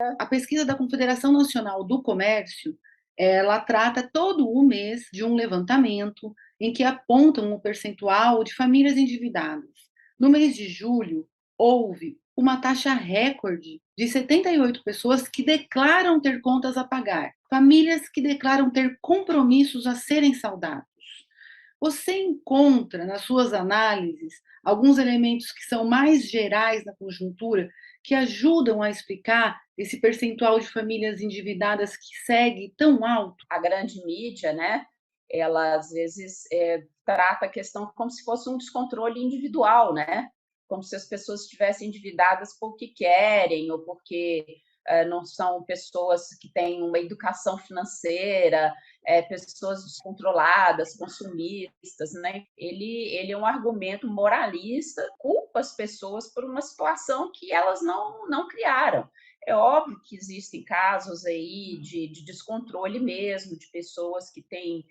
A pesquisa da Confederação Nacional do Comércio, ela trata todo o mês de um levantamento em que apontam o percentual de famílias endividadas. No mês de julho, houve uma taxa recorde de 78 pessoas que declaram ter contas a pagar, famílias que declaram ter compromissos a serem saldados. Você encontra nas suas análises alguns elementos que são mais gerais na conjuntura, que ajudam a explicar esse percentual de famílias endividadas que segue tão alto? A grande mídia, né, ela às vezes trata a questão como se fosse um descontrole individual, né? Como se as pessoas estivessem endividadas porque querem ou porque não são pessoas que têm uma educação financeira, pessoas descontroladas, consumistas, né? Ele é um argumento moralista, culpa as pessoas por uma situação que elas não criaram. É óbvio que existem casos aí de descontrole mesmo, de pessoas que têm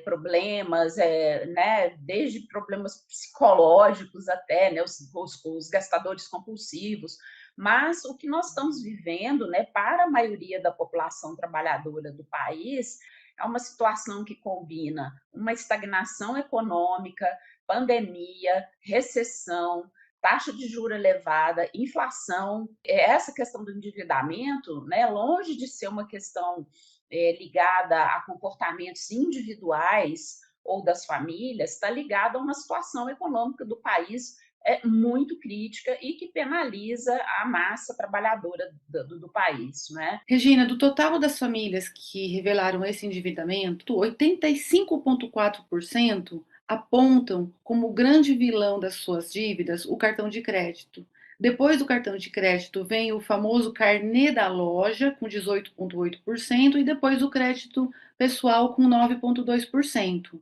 problemas, né, desde problemas psicológicos até, né, os gastadores compulsivos, mas o que nós estamos vivendo, né, para a maioria da população trabalhadora do país, é uma situação que combina uma estagnação econômica, pandemia, recessão, taxa de juros elevada, inflação. Essa questão do endividamento, né, longe de ser uma questão ligada a comportamentos individuais ou das famílias, está ligada a uma situação econômica do país muito crítica e que penaliza a massa trabalhadora do país, né? Regina, do total das famílias que revelaram esse endividamento, 85,4% apontam como grande vilão das suas dívidas o cartão de crédito. Depois do cartão de crédito vem o famoso carnê da loja, com 18,8%, e depois o crédito pessoal, com 9,2%.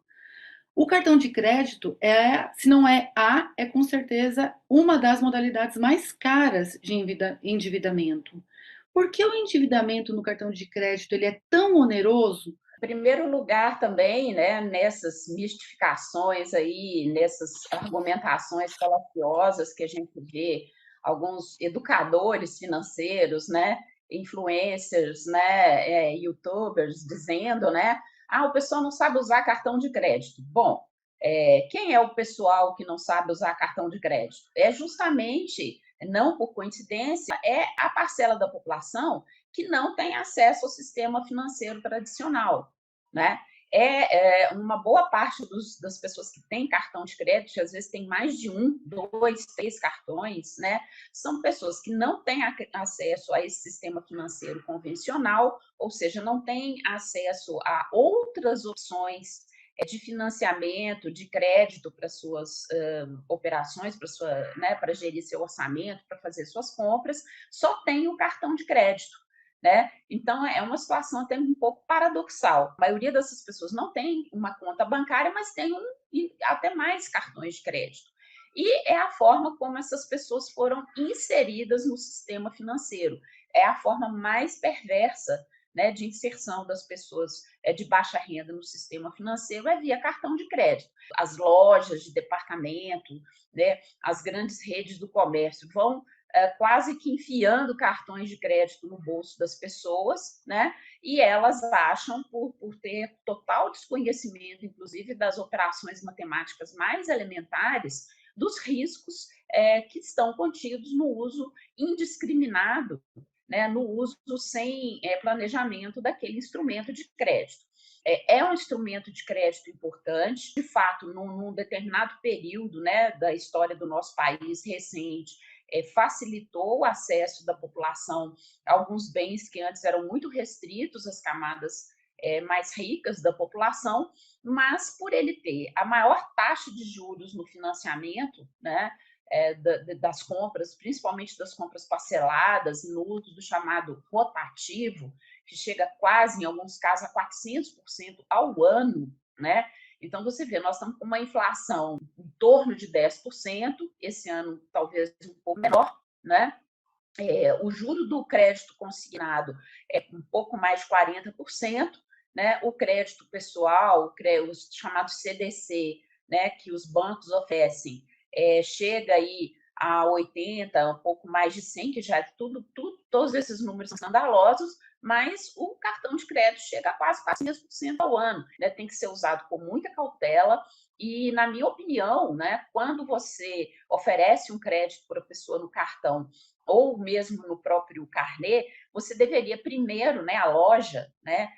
O cartão de crédito se não é é com certeza uma das modalidades mais caras de endividamento. Por que o endividamento no cartão de crédito ele é tão oneroso? Em primeiro lugar também, né, nessas mistificações aí, nessas argumentações falaciosas que a gente vê alguns educadores financeiros, né, influencers, né, youtubers dizendo, né, o pessoal não sabe usar cartão de crédito. Bom, quem é o pessoal que não sabe usar cartão de crédito? É justamente, não por coincidência, é a parcela da população que não tem acesso ao sistema financeiro tradicional, né? Uma boa parte das pessoas que têm cartão de crédito, às vezes tem mais de um, dois, três cartões, né? São pessoas que não têm acesso a esse sistema financeiro convencional, ou seja, não têm acesso a outras opções de financiamento, de crédito para suas operações, né, para gerir seu orçamento, para fazer suas compras, só tem o cartão de crédito. Né? Então, é uma situação até um pouco paradoxal. A maioria dessas pessoas não tem uma conta bancária, mas tem até mais cartões de crédito. E é a forma como essas pessoas foram inseridas no sistema financeiro. É a forma mais perversa, né, de inserção das pessoas de baixa renda no sistema financeiro é via cartão de crédito. As lojas de departamento, né, as grandes redes do comércio vão quase que enfiando cartões de crédito no bolso das pessoas, né? E elas acham, por ter total desconhecimento, inclusive das operações matemáticas mais elementares, dos riscos que estão contidos no uso indiscriminado, né, no uso sem planejamento daquele instrumento de crédito. É um instrumento de crédito importante, de fato, num determinado período, né, da história do nosso país recente, facilitou o acesso da população a alguns bens que antes eram muito restritos às camadas mais ricas da população, mas por ele ter a maior taxa de juros no financiamento, né, das compras, principalmente das compras parceladas, no uso do chamado rotativo, que chega quase, em alguns casos, a 400% ao ano, né? Então, você vê, nós estamos com uma inflação em torno de 10%, esse ano talvez um pouco menor, né? O juro do crédito consignado é um pouco mais de 40%, né? O crédito pessoal, o chamado CDC, né, que os bancos oferecem, chega aí a 80, um pouco mais de 100, que já é todos esses números são escandalosos, mas o cartão de crédito chega a quase 400% ao ano, né? Tem que ser usado com muita cautela e, na minha opinião, né, quando você oferece um crédito para a pessoa no cartão ou mesmo no próprio carnê, você deveria primeiro, né, a loja, né,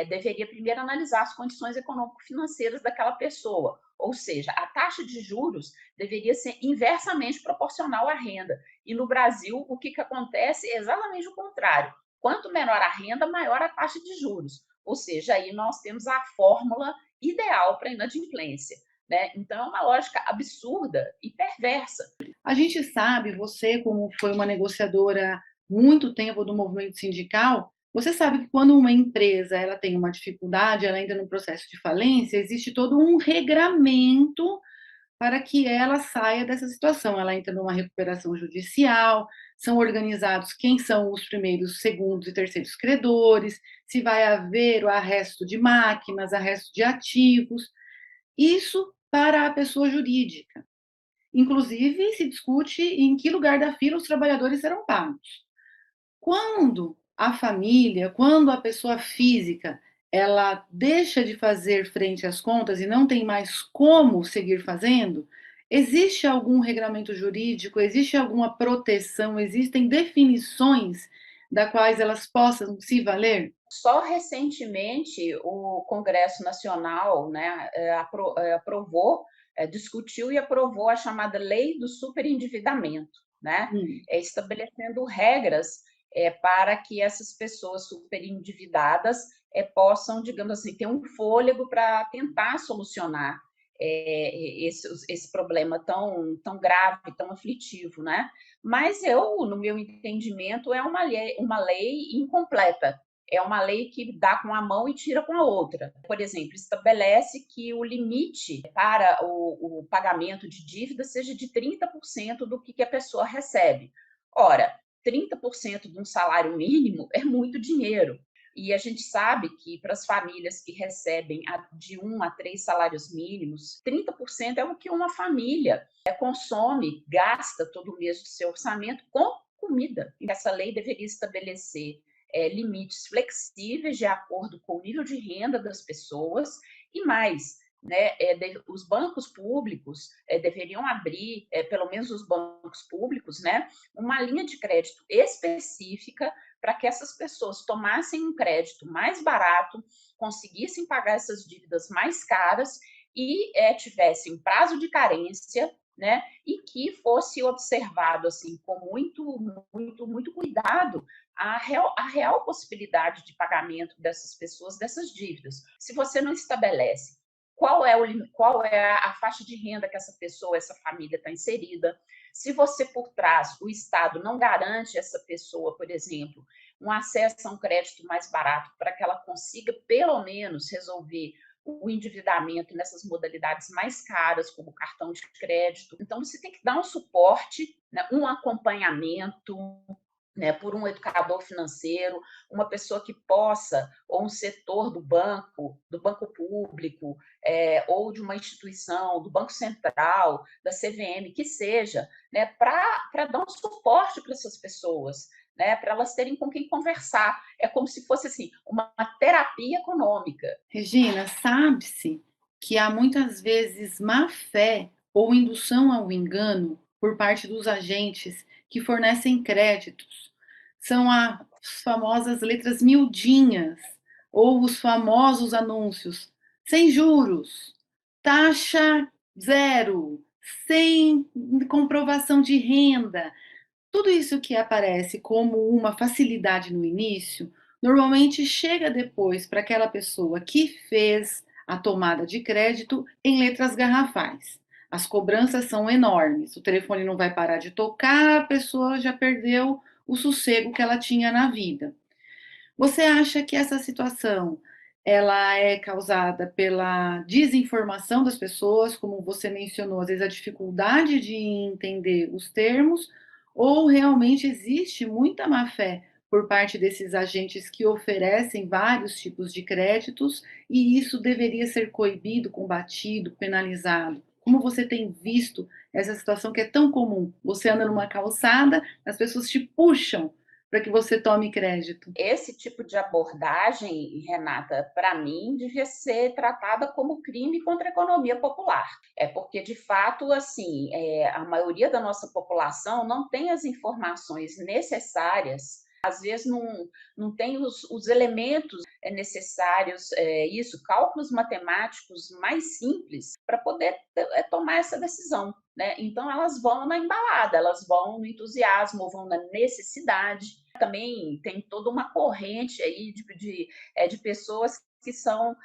deveria primeiro analisar as condições econômico-financeiras daquela pessoa, ou seja, a taxa de juros deveria ser inversamente proporcional à renda. E no Brasil, o que acontece é exatamente o contrário. Quanto menor a renda, maior a taxa de juros. Ou seja, aí nós temos a fórmula ideal para a inadimplência. Né? Então, é uma lógica absurda e perversa. A gente sabe, você, como foi uma negociadora muito tempo do movimento sindical, você sabe que quando uma empresa ela tem uma dificuldade, ela entra no processo de falência, existe todo um regramento para que ela saia dessa situação. Ela entra numa recuperação judicial, são organizados quem são os primeiros, segundos e terceiros credores, se vai haver o arresto de máquinas, arresto de ativos. Isso para a pessoa jurídica. Inclusive, se discute em que lugar da fila os trabalhadores serão pagos. Quando a família, quando a pessoa física, ela deixa de fazer frente às contas e não tem mais como seguir fazendo, existe algum regramento jurídico, existe alguma proteção, existem definições da quais elas possam se valer? Só recentemente o Congresso Nacional, né, aprovou, discutiu e aprovou a chamada Lei do Superendividamento, né, Hum. estabelecendo regras para que essas pessoas superendividadas possam, digamos assim, ter um fôlego para tentar solucionar esse problema tão grave, tão aflitivo, né? Mas no meu entendimento, é uma lei incompleta, é uma lei que dá com a mão e tira com a outra. Por exemplo, estabelece que o limite para o pagamento de dívida seja de 30% do que a pessoa recebe. Ora, 30% de um salário mínimo é muito dinheiro. E a gente sabe que para as famílias que recebem de 1 a 3 salários mínimos, 30% é o que uma família consome, gasta todo mês do seu orçamento com comida. E essa lei deveria estabelecer limites flexíveis de acordo com o nível de renda das pessoas e mais. Né, os bancos públicos deveriam abrir, pelo menos os bancos públicos, né, uma linha de crédito específica para que essas pessoas tomassem um crédito mais barato, conseguissem pagar essas dívidas mais caras e tivessem um prazo de carência, né, e que fosse observado assim com muito cuidado a real possibilidade de pagamento dessas pessoas dessas dívidas. Se você não estabelece qual é a faixa de renda que essa pessoa, essa família está inserida, se você por trás, o Estado não garante essa pessoa, por exemplo, um acesso a um crédito mais barato para que ela consiga pelo menos resolver o endividamento nessas modalidades mais caras, como cartão de crédito. Então, você tem que dar um suporte, né, um acompanhamento, né, por um educador financeiro, uma pessoa que possa, ou um setor do banco público, ou de uma instituição, do Banco Central, da CVM, que seja, né, para dar um suporte para essas pessoas, né, para elas terem com quem conversar. É como se fosse assim, uma terapia econômica. Regina, sabe-se que há muitas vezes má fé ou indução ao engano por parte dos agentes que fornecem créditos. São as famosas letras miudinhas ou os famosos anúncios sem juros, taxa zero, sem comprovação de renda. Tudo isso que aparece como uma facilidade no início, normalmente chega depois para aquela pessoa que fez a tomada de crédito em letras garrafais. As cobranças são enormes, o telefone não vai parar de tocar, a pessoa já perdeu o sossego que ela tinha na vida. Você acha que essa situação ela é causada pela desinformação das pessoas, como você mencionou, às vezes a dificuldade de entender os termos, ou realmente existe muita má-fé por parte desses agentes que oferecem vários tipos de créditos e isso deveria ser coibido, combatido, penalizado? Como você tem visto essa situação que é tão comum? Você anda numa calçada, as pessoas te puxam para que você tome crédito. Esse tipo de abordagem, Renata, para mim, devia ser tratada como crime contra a economia popular. É porque, de fato, assim, a maioria da nossa população não tem as informações necessárias, às vezes não tem os elementos necessários, isso, cálculos matemáticos mais simples para poder tomar essa decisão. Né? Então, elas vão na embalada, elas vão no entusiasmo, vão na necessidade. Também tem toda uma corrente aí de pessoas que são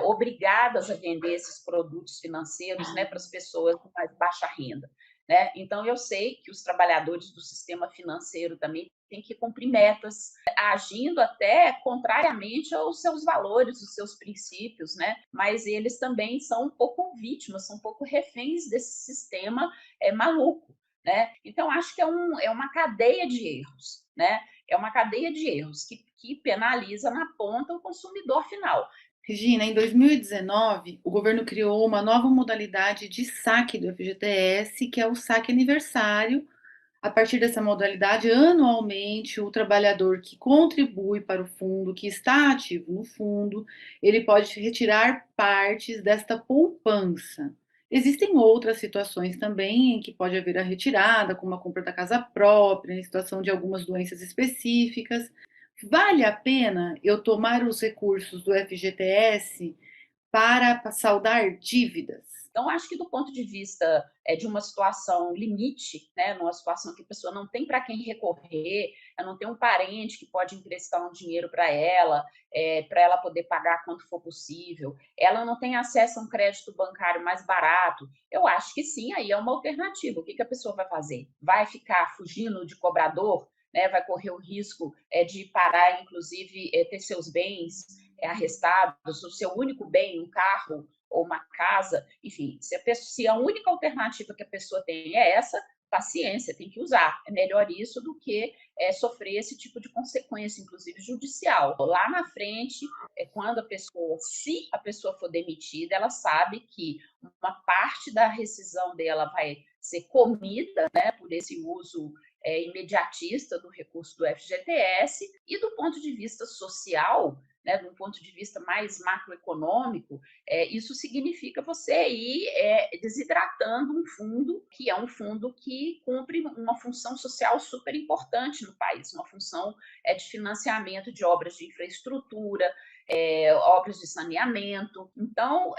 obrigadas a vender esses produtos financeiros, né, para as pessoas com mais baixa renda. Né? Então, eu sei que os trabalhadores do sistema financeiro também têm que cumprir metas, agindo até contrariamente aos seus valores, aos seus princípios, né? Mas eles também são um pouco vítimas, são um pouco reféns desse sistema maluco. Né? Então, acho que é uma cadeia de erros, né? É uma cadeia de erros que penaliza na ponta o consumidor final. Regina, em 2019, o governo criou uma nova modalidade de saque do FGTS, que é o saque aniversário. A partir dessa modalidade, anualmente, o trabalhador que contribui para o fundo, que está ativo no fundo, ele pode retirar partes desta poupança. Existem outras situações também em que pode haver a retirada, como a compra da casa própria, em situação de algumas doenças específicas. Vale a pena eu tomar os recursos do FGTS para saldar dívidas? Então, acho que do ponto de vista de uma situação limite, né, numa situação que a pessoa não tem para quem recorrer, ela não tem um parente que pode emprestar um dinheiro para ela poder pagar quanto for possível, ela não tem acesso a um crédito bancário mais barato, eu acho que sim, aí é uma alternativa. O que a pessoa vai fazer? Vai ficar fugindo de cobrador? Né, vai correr o risco de parar, inclusive, ter seus bens arrestados, o seu único bem, um carro ou uma casa, enfim, se a única alternativa que a pessoa tem é essa, paciência, tem que usar. É melhor isso do que sofrer esse tipo de consequência, inclusive judicial. Lá na frente, se a pessoa for demitida, ela sabe que uma parte da rescisão dela vai ser comida, né, por esse uso imediatista do recurso do FGTS, e do ponto de vista social, né, de um ponto de vista mais macroeconômico, isso significa você ir desidratando um fundo, que é um fundo que cumpre uma função social super importante no país, uma função de financiamento de obras de infraestrutura, obras de saneamento. Então,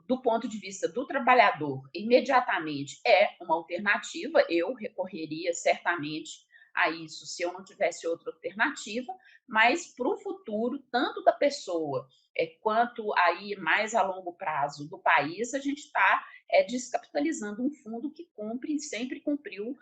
do ponto de vista do trabalhador, imediatamente é uma alternativa, eu recorreria certamente a isso se eu não tivesse outra alternativa, mas para o futuro, tanto da pessoa quanto aí mais a longo prazo do país, a gente está descapitalizando um fundo que cumpre, sempre cumpriu,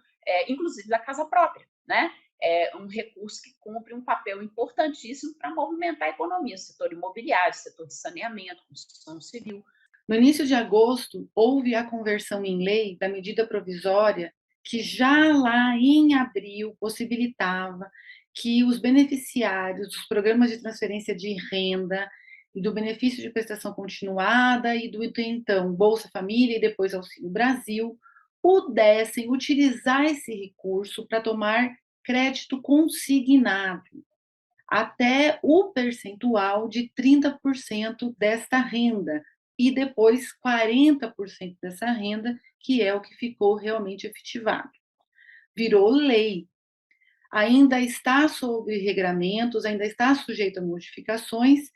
inclusive da casa própria, né? É um recurso que cumpre um papel importantíssimo para movimentar a economia, setor imobiliário, setor de saneamento, construção civil. No início de agosto, houve a conversão em lei da medida provisória que já lá em abril possibilitava que os beneficiários dos programas de transferência de renda e do benefício de prestação continuada e do então Bolsa Família e depois Auxílio Brasil pudessem utilizar esse recurso para tomar crédito consignado até o percentual de 30% desta renda e depois 40% dessa renda, que é o que ficou realmente efetivado. Virou lei. Ainda está sob regramentos, ainda está sujeito a modificações.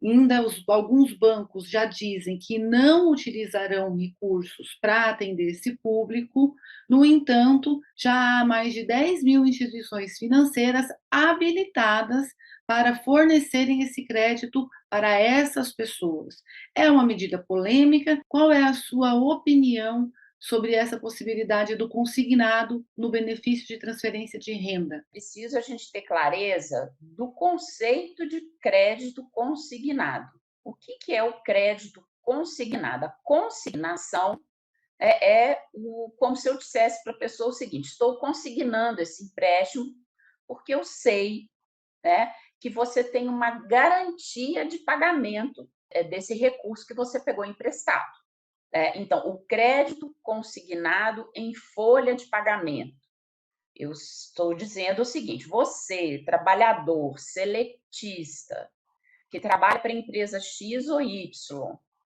Ainda alguns bancos já dizem que não utilizarão recursos para atender esse público. No entanto, já há mais de 10 mil instituições financeiras habilitadas para fornecerem esse crédito para essas pessoas. É uma medida polêmica. Qual é a sua opinião sobre essa possibilidade do consignado no benefício de transferência de renda? Preciso a gente ter clareza do conceito de crédito consignado. O que é o crédito consignado? A consignação como se eu dissesse para a pessoa o seguinte: estou consignando esse empréstimo porque eu sei, né, que você tem uma garantia de pagamento desse recurso que você pegou emprestado. Então, o crédito consignado em folha de pagamento. Eu estou dizendo o seguinte: você, trabalhador, seletista, que trabalha para a empresa X ou Y,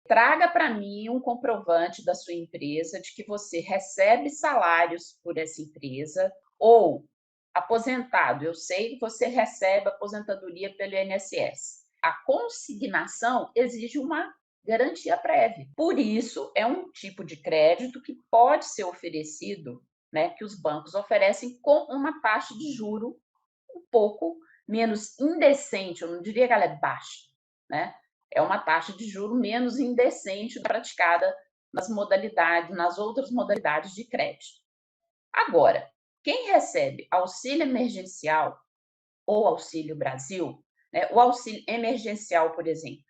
traga para mim um comprovante da sua empresa de que você recebe salários por essa empresa, ou aposentado, eu sei que você recebe aposentadoria pelo INSS. A consignação exige uma garantia prévia. Por isso, é um tipo de crédito que pode ser oferecido, né, que os bancos oferecem com uma taxa de juro um pouco menos indecente, eu não diria que ela é baixa, né? É uma taxa de juro menos indecente praticada nas outras modalidades de crédito. Agora, quem recebe auxílio emergencial ou Auxílio Brasil, né, o auxílio emergencial, por exemplo,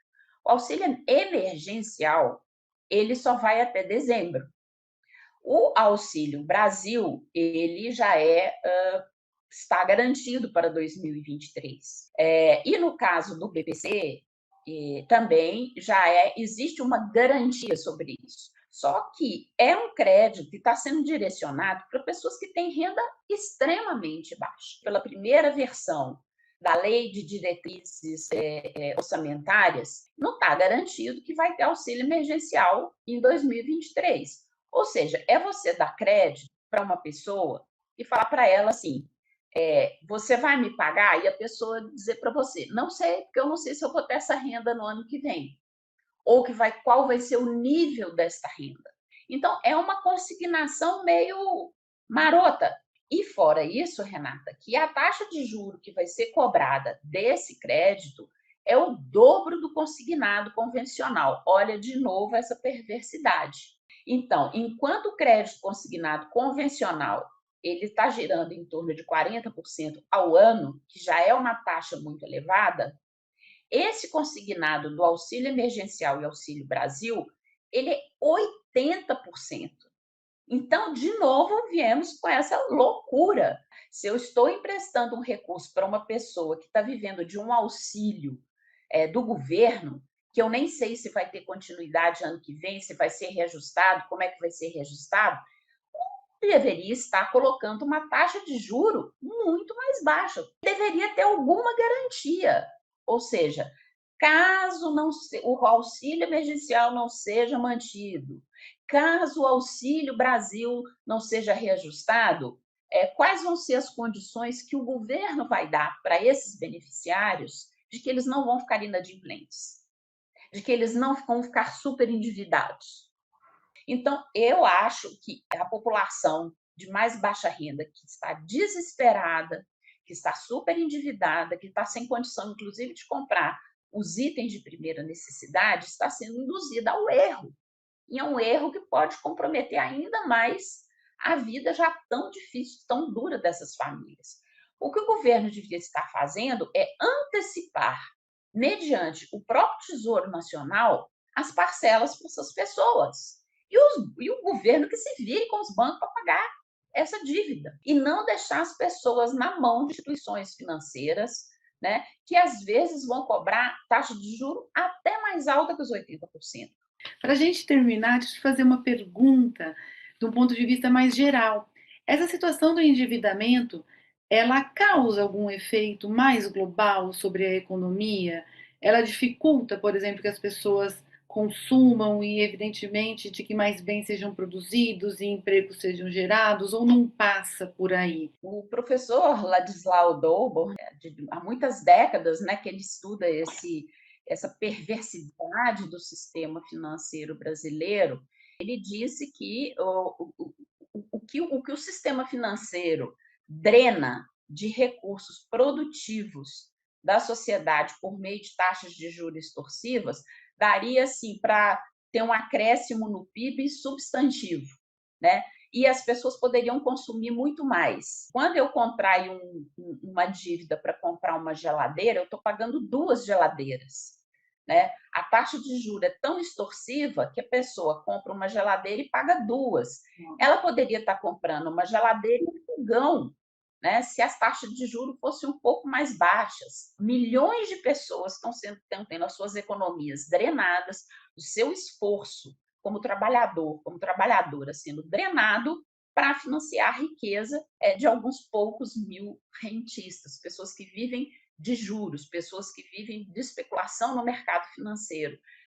o auxílio emergencial, ele só vai até dezembro. O Auxílio Brasil, ele já está garantido para 2023. E no caso do BPC, também existe uma garantia sobre isso. Só que é um crédito que está sendo direcionado para pessoas que têm renda extremamente baixa. Pela primeira versão da Lei de Diretrizes Orçamentárias, não está garantido que vai ter auxílio emergencial em 2023. Ou seja, é você dar crédito para uma pessoa e falar para ela assim: você vai me pagar? E a pessoa dizer para você: não sei, porque eu não sei se eu vou ter essa renda no ano que vem. Ou qual vai ser o nível desta renda. Então, é uma consignação meio marota. E fora isso, Renata, que a taxa de juro que vai ser cobrada desse crédito é o dobro do consignado convencional. Olha de novo essa perversidade. Então, enquanto o crédito consignado convencional ele está girando em torno de 40% ao ano, que já é uma taxa muito elevada, esse consignado do Auxílio Emergencial e Auxílio Brasil, ele é 80%. Então, de novo, viemos com essa loucura. Se eu estou emprestando um recurso para uma pessoa que está vivendo de um auxílio do governo, que eu nem sei se vai ter continuidade ano que vem, se vai ser reajustado, como é que vai ser reajustado, deveria estar colocando uma taxa de juro muito mais baixa. Deveria ter alguma garantia. Ou seja, caso não o auxílio emergencial não seja mantido, caso o Auxílio Brasil não seja reajustado, quais vão ser as condições que o governo vai dar para esses beneficiários de que eles não vão ficar inadimplentes, de que eles não vão ficar super endividados. Então, eu acho que a população de mais baixa renda, que está desesperada, que está super endividada, que está sem condição, inclusive, de comprar os itens de primeira necessidade, está sendo induzida ao erro. E é um erro que pode comprometer ainda mais a vida já tão difícil, tão dura dessas famílias. O que o governo devia estar fazendo é antecipar, mediante o próprio Tesouro Nacional, as parcelas para essas pessoas. E o governo que se vire com os bancos para pagar essa dívida. E não deixar as pessoas na mão de instituições financeiras, né, que às vezes vão cobrar taxa de juro até mais alta que os 80%. Para a gente terminar, deixa eu te fazer uma pergunta de um ponto de vista mais geral. Essa situação do endividamento, ela causa algum efeito mais global sobre a economia? Ela dificulta, por exemplo, que as pessoas consumam e, evidentemente, de que mais bens sejam produzidos e empregos sejam gerados, ou não passa por aí? O professor Ladislau Dobor, há muitas décadas, né, que ele estuda essa perversidade do sistema financeiro brasileiro, ele disse que o que o sistema financeiro drena de recursos produtivos da sociedade por meio de taxas de juros extorsivas daria assim para ter um acréscimo no PIB substantivo, né? E as pessoas poderiam consumir muito mais. Quando eu contraio uma dívida para comprar uma geladeira, eu estou pagando 2 geladeiras. Né? A taxa de juros é tão extorsiva que a pessoa compra uma geladeira e paga 2. Ela poderia estar comprando uma geladeira e um fogão, né? Se as taxas de juros fossem um pouco mais baixas. Milhões de pessoas estão tendo as suas economias drenadas, o seu esforço como trabalhador, como trabalhadora, sendo drenado para financiar a riqueza de alguns poucos mil rentistas, pessoas que vivem de juros, pessoas que vivem de especulação no mercado financeiro.